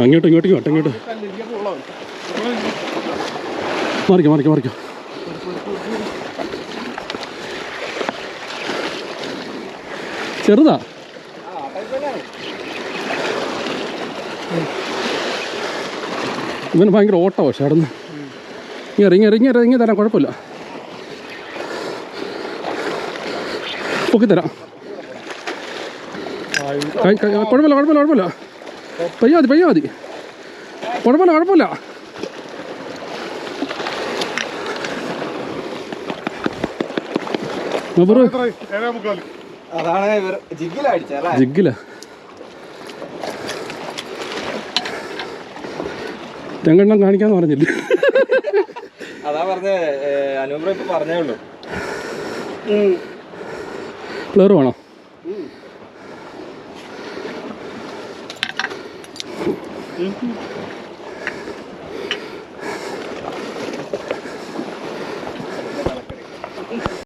അങ്ങോട്ട് ഇങ്ങോട്ട് ഇങ്ങോട്ട് മാറിക്കോ ചെറുതാ. ഇവന് ഭയങ്കര ഓട്ടം. പക്ഷെ അവിടെ നിന്ന് ഇറങ്ങി തരാം, കുഴപ്പമില്ല. പൊക്കിത്തരാം. കുഴപ്പമില്ല. പയ്യ മതി. കുഴപ്പമില്ല. ജിഗില രണ്ടെണ്ണം കാണിക്കാന്ന് പറഞ്ഞില്ലേ? അതാ പറഞ്ഞേ, അനൂപ് ഇപ്പൊ പറഞ്ഞേ ഉള്ളൂ. ഫ്ലവർ വേണോ?